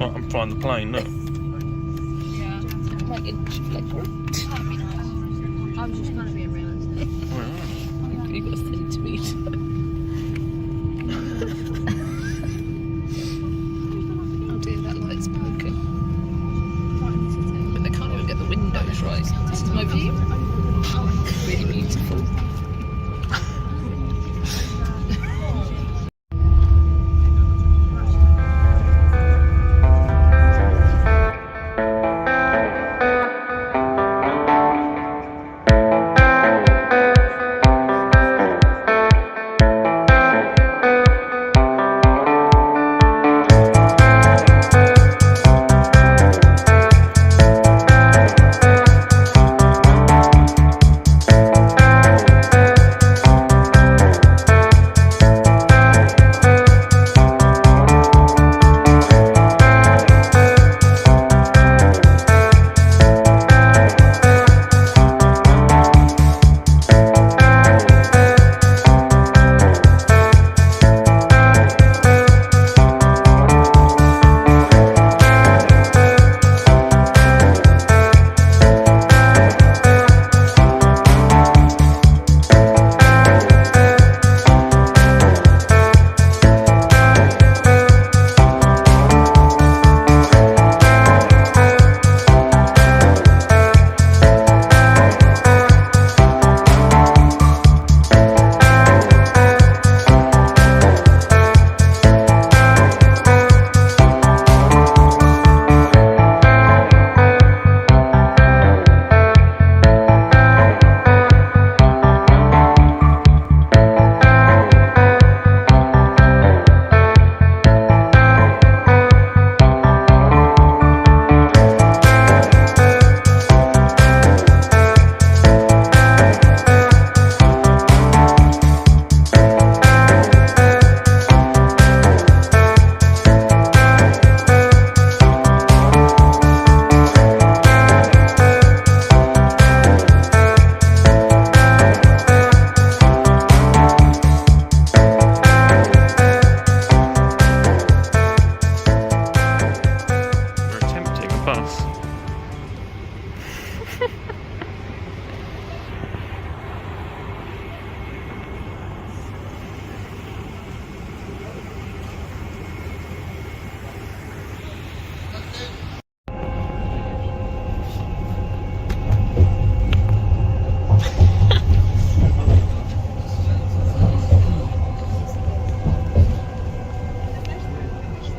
I'm flying the plane, look. Yeah. Like inch of leg room. That'd be nice. I was just trying to be realistic. You've got a centimetre. Oh dear, that light's broken. But they can't even get the windows right. This is my view. Really beautiful.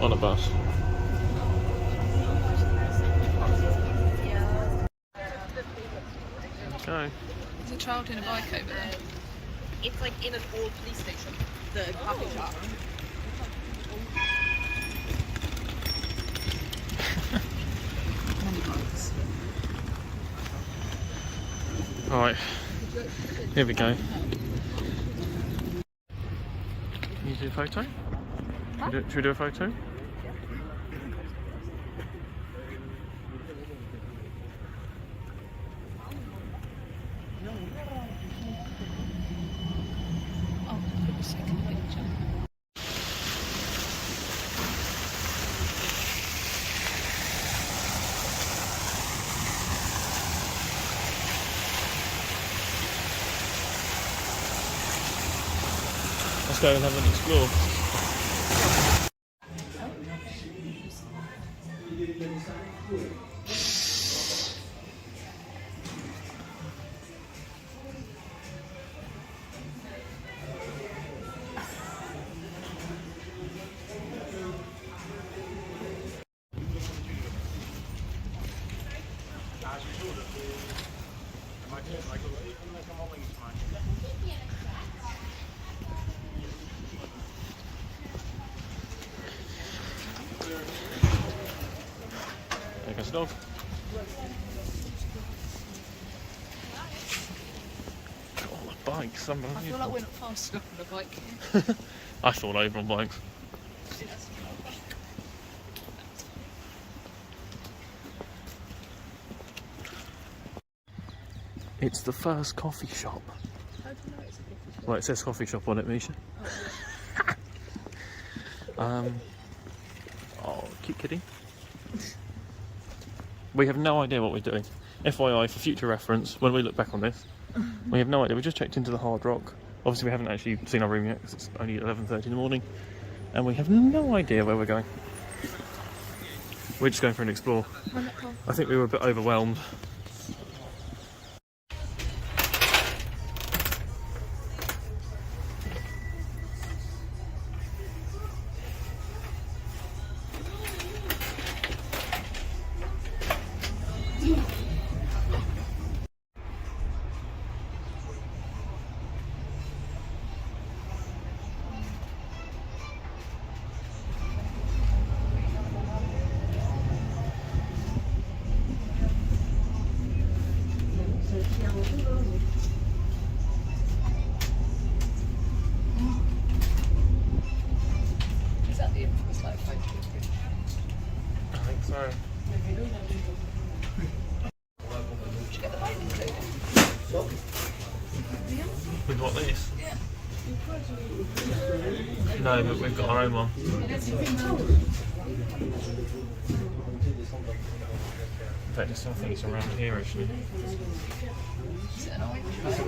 On a bus. Okay. There's a child in a bike over there. It's like in an old police station, the coffee shop. Alright, here we go. Can you do a photo? Should we do a photo? Oh, for the second picture. Let's go and have an explore. Take us off. Got all the bikes, I feel like unbelievable. we're not fast enough on a bike here. I fall over on bikes. It's the first coffee shop. How do you know it's a coffee shop? Well, it says coffee shop on it, Misha. Oh, cute kitty. We have no idea what we're doing. FYI, for future reference, when we look back on this, we have no idea. We just checked into the Hard Rock. Obviously, we haven't actually seen our room yet because it's only 11:30 in the morning, and we have no idea where we're going. We're just going for an explore. I think we were a bit overwhelmed. Is that the infamous like photo? I think so. Did you get the bike included? With what, this? Yeah. No, but we've got our own one. In fact, I still think it's around here actually. Is it an orange bike?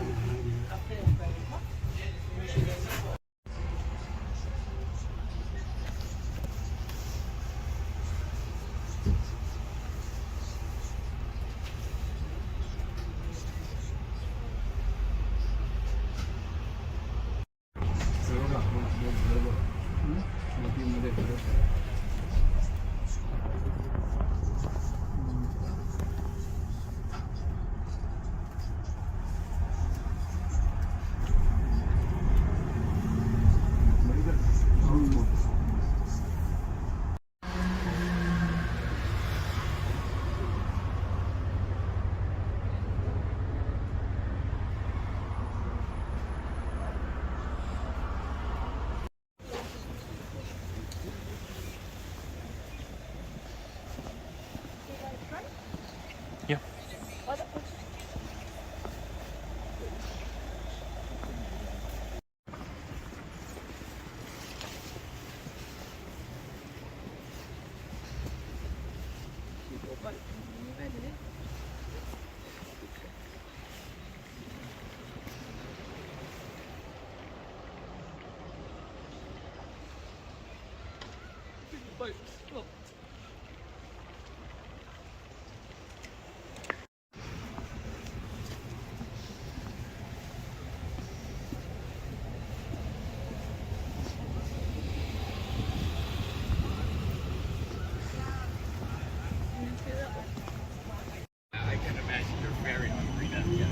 Yeah. I can imagine you're very hungry now. Yeah.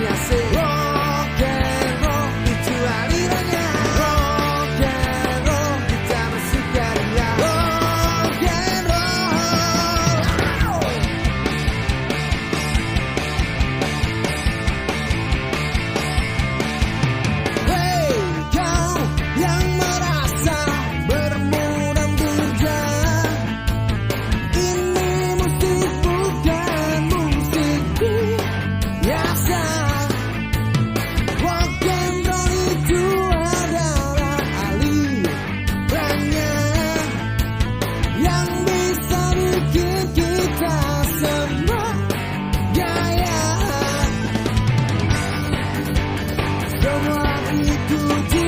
asik. Rock and roll, itu alirannya. Rock and roll, kita masuk karya. Rock and roll. Hey, kau yang merasa bermuram durja, ini musik bukan musik biasa. Rock and roll itu adalah alirannya yang bisa bikin kita semua gaya. Semua ikuti